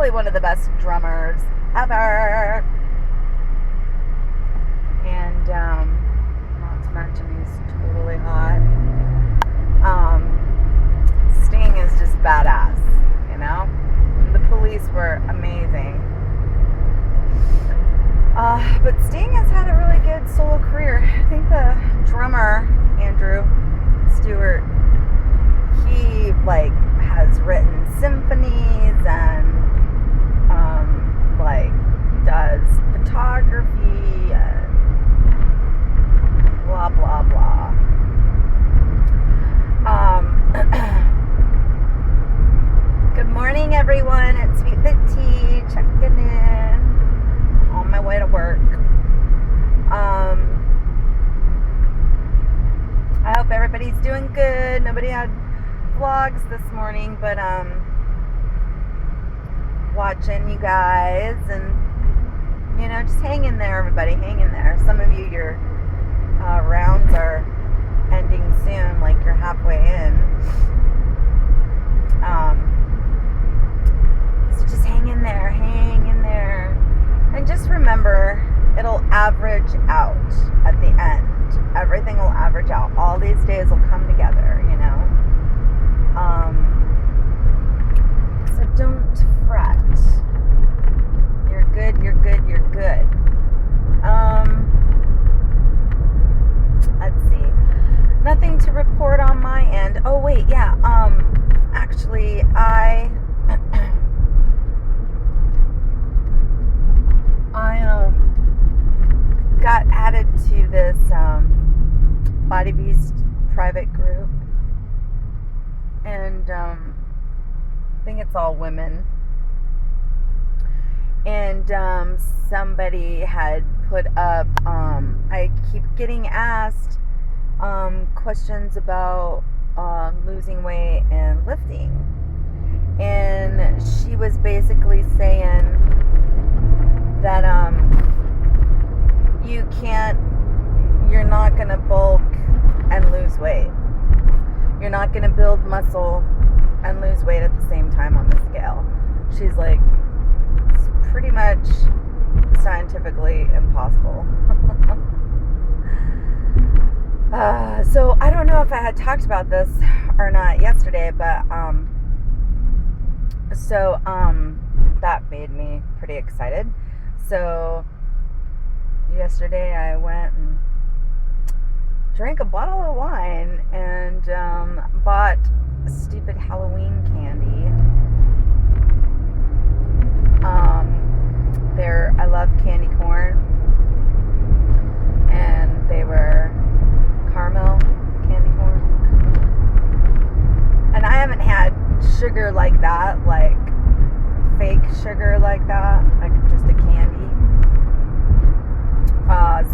probably one of the best drummers ever. And not to mention he's totally hot. Sting is just badass, you know? And the Police were amazing. But Sting has had a really good solo career. I think the drummer, Andrew Stewart, he has written symphonies and does photography and blah blah blah. Good morning, everyone. It's Sweet Fit Tea checking in on my way to work. I hope everybody's doing good. Nobody had vlogs this morning, but watching you guys and just hang in there, everybody. Hang in there. Some of you, your rounds are ending soon, like you're halfway in. So just hang in there, and just remember, it'll average out at the end. Everything will average out. All these days will come together, So don't fret. You're good. Let's see. Nothing to report on my end. Oh wait, yeah. Actually, I got added to this Body Beast private group, and I think it's all women. And somebody had put up, I keep getting asked questions about losing weight and lifting. And she was basically saying that you're not going to bulk and lose weight. You're not going to build muscle and lose weight at the same time on the scale. She's like, it's pretty much scientifically impossible. So I don't know if I had talked about this or not yesterday, but that made me pretty excited. So yesterday I went and drank a bottle of wine and bought stupid Halloween candy. I love candy corn, and they were caramel candy corn. And I haven't had sugar like that, like fake sugar like that, like just a candy,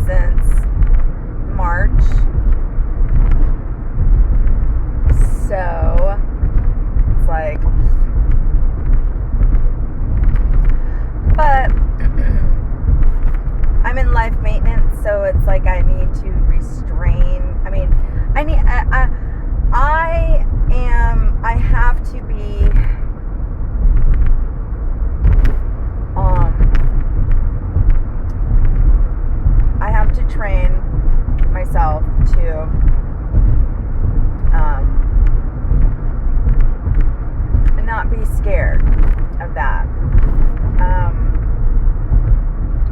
since March. So it's like, but I'm in life maintenance, so it's like I need to restrain. I have to be I have to train myself to not be scared of that,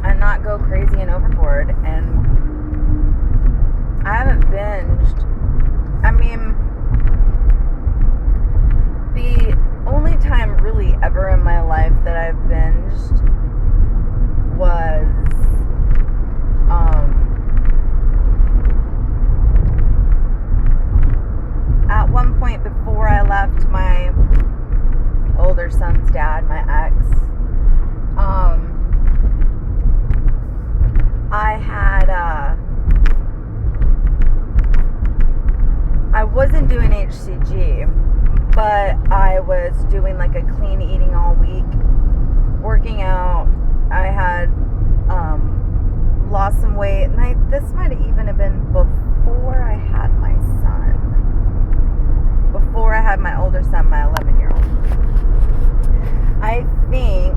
and not go crazy and overboard. And I haven't binged. The only time really ever in my life that I've binged was at one point before I left my older son's dad, my ex. I wasn't doing HCG, but I was doing like a clean eating all week, working out. I had lost some weight, and this might have even have been before I had my son, before I had my older son, my 11-year-old. I think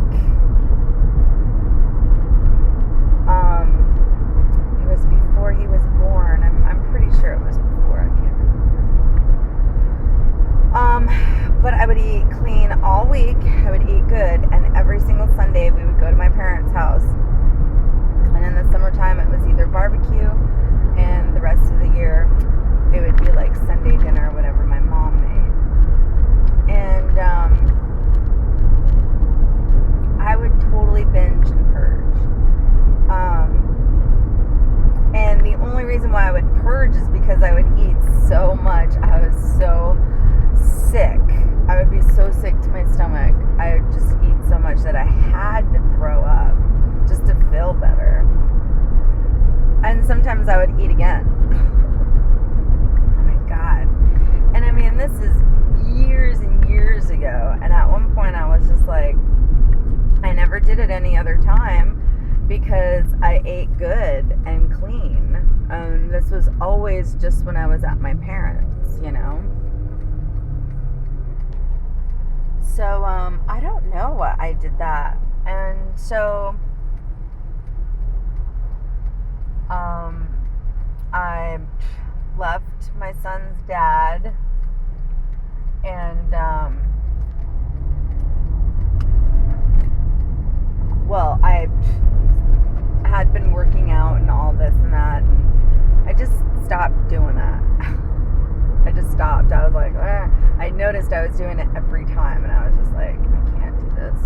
week I would eat good, and every single Sunday we would go to my parents' house. And in the summertime it was either barbecue, and the rest of the year it would be like Sunday dinner, whatever my mom made. And I would totally binge and purge. And the only reason why I would purge is because I would eat so much. I was so sick. I would be so sick to my stomach. I would just eat so much that I had to throw up just to feel better. And sometimes I would eat again. Oh my God. And I mean, this is years and years ago. And at one point I was just like, I never did it any other time because I ate good and clean. And this was always just when I was at my parents', you know? So, I don't know what I did that. And so, I left my son's dad, and, well, I had been working out and all this and that, and I just stopped doing that. I just stopped. I was like, I noticed I was doing it every time, and I was just like, I can't do this.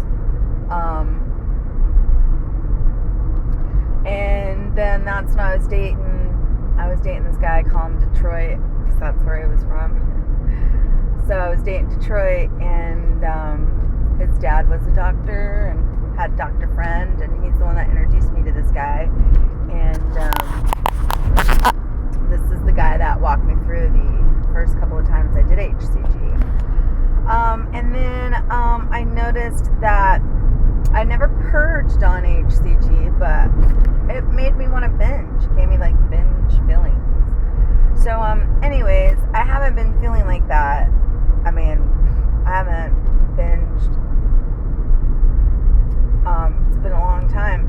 And then that's when I was dating this guy, I call him Detroit, because that's where he was from. So I was dating Detroit, and his dad was a doctor, and had a doctor friend, and he's the one that introduced me to this guy. And this is the guy that walked me through the first couple of times I did HCG. And then I noticed that I never purged on HCG, but it made me want to binge. It gave me like binge feelings. So anyways, I haven't been feeling like that. I mean, I haven't binged. It's been a long time.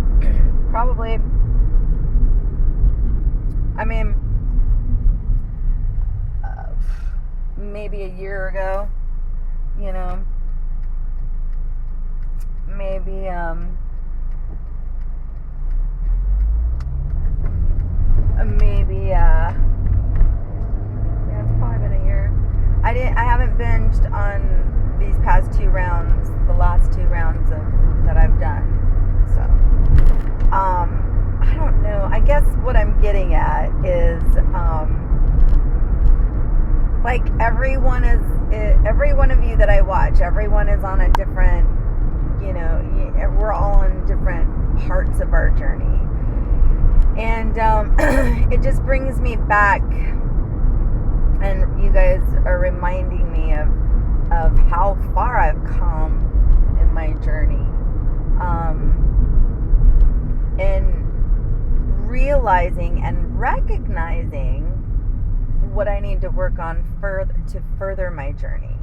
Probably, I mean, maybe a year ago, you know, maybe, yeah, it's probably been a year. I haven't binged on these past 2 rounds, the last 2 rounds that I've done. So, I don't know. I guess what I'm getting at is, like every one of you that I watch, everyone is on a different, you know, we're all in different parts of our journey. And it just brings me back, and you guys are reminding me of how far I've come in my journey. And realizing and recognizing what I need to work on to further my journey,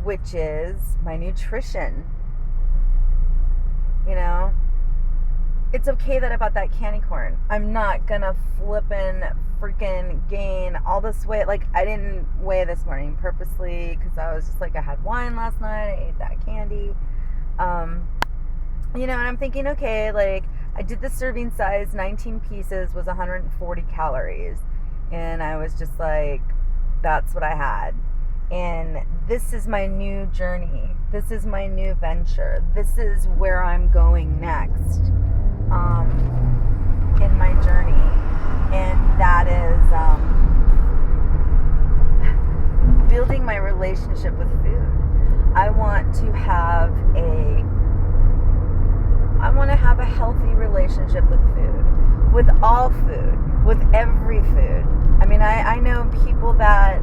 which is my nutrition. You know, it's okay that I bought that candy corn. I'm not gonna flippin' freaking gain all this weight. Like, I didn't weigh this morning purposely because I was just like, I had wine last night, I ate that candy. You know, and I'm thinking, okay, like, I did the serving size, 19 pieces was 140 calories. And I was just like, that's what I had. And this is my new journey. This is my new venture. This is where I'm going next in my journey. And that is building my relationship with food. I want to have a healthy relationship with food, with all food, with every food. I mean, I know people that,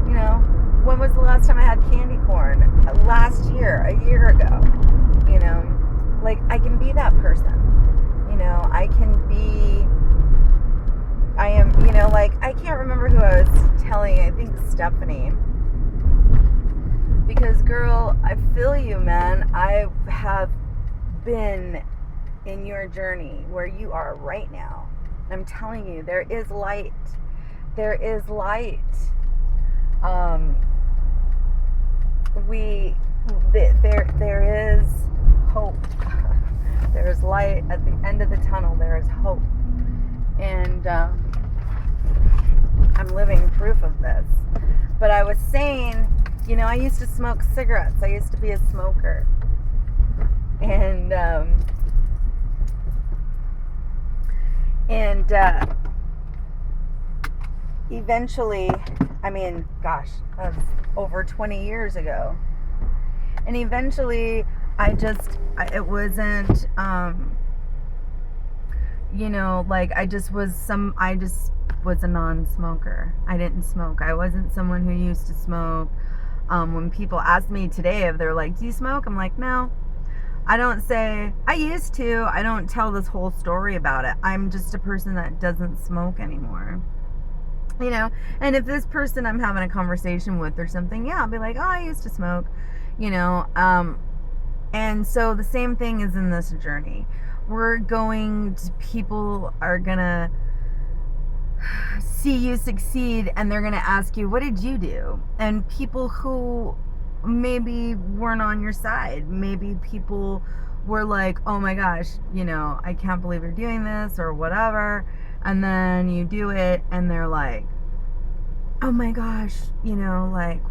you know, when was the last time I had candy corn? Last year, a year ago, you know, like, I can be that person, you know, I am, you know, like, I can't remember who I was telling, I think Stephanie, because, girl, I feel you, man. I have been in your journey where you are right now. I'm telling you, there is light. There is light. there is hope. There is light at the end of the tunnel. There is hope. And I'm living proof of this. But I was saying, I used to smoke cigarettes. I used to be a smoker. And eventually, that was over 20 years ago. And eventually, it wasn't, I just was a non-smoker. I didn't smoke. I wasn't someone who used to smoke. When people ask me today if they're like, do you smoke? I'm like, no. I don't say, I used to. I don't tell this whole story about it. I'm just a person that doesn't smoke anymore. And if this person I'm having a conversation with or something, I'll be like, oh, I used to smoke, and so the same thing is in this journey. People are gonna see you succeed, and they're gonna ask you, what did you do? And people who maybe weren't on your side, maybe people were like, oh my gosh, I can't believe you're doing this or whatever, and then you do it and they're like, oh my gosh,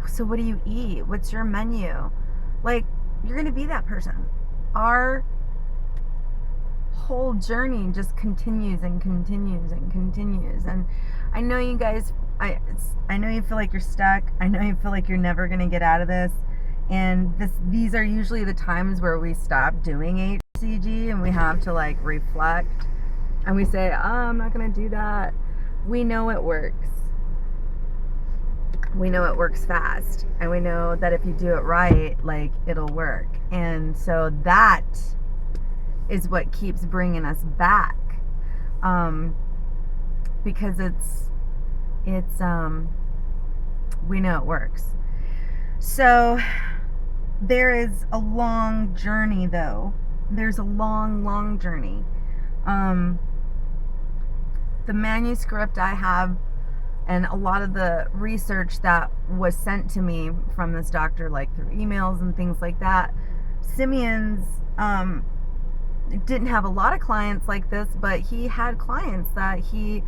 so what do you eat? What's your menu? You're gonna be that person. Our whole journey just continues and continues and continues. And I know you guys, I know you feel like you're stuck. I know you feel like you're never gonna get out of this. And these are usually the times where we stop doing HCG and we have to reflect. And we say, I'm not gonna do that. We know it works. We know it works fast, and we know that if you do it right, it'll work. And so that is what keeps bringing us back, because it's we know it works. So there is a long journey, though. There's a long journey. The manuscript I have, and a lot of the research that was sent to me from this doctor, through emails and things like that, Simeon's didn't have a lot of clients like this, but he had clients that he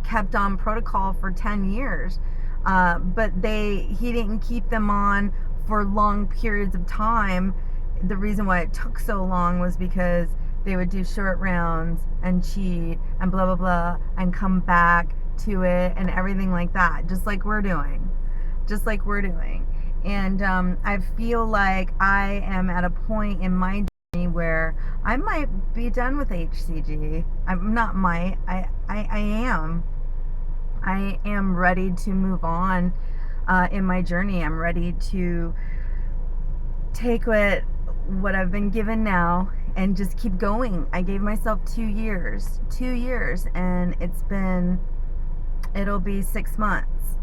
kept on protocol for 10 years. But he didn't keep them on for long periods of time. The reason why it took so long was because they would do short rounds and cheat and blah, blah, blah, and come back to it and everything like that, just like we're doing. And I feel like I am at a point in my journey where I might be done with HCG. I am ready to move on in my journey. I'm ready to take what I've been given now and just keep going. I gave myself 2 years, and it'll be 6 months.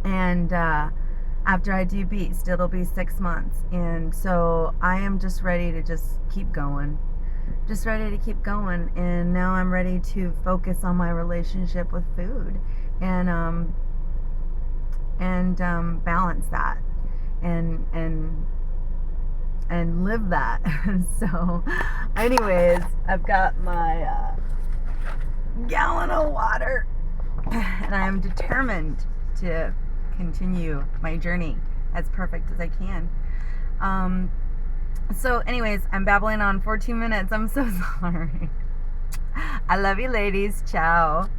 And after I do Beast, it'll be 6 months. And so I am just ready to just keep going. And now I'm ready to focus on my relationship with food and balance that and live that. So anyways, I've got my gallon of water, and I am determined to continue my journey as perfect as I can. So anyways, I'm babbling on 14 minutes. I'm so sorry. I love you, ladies. Ciao.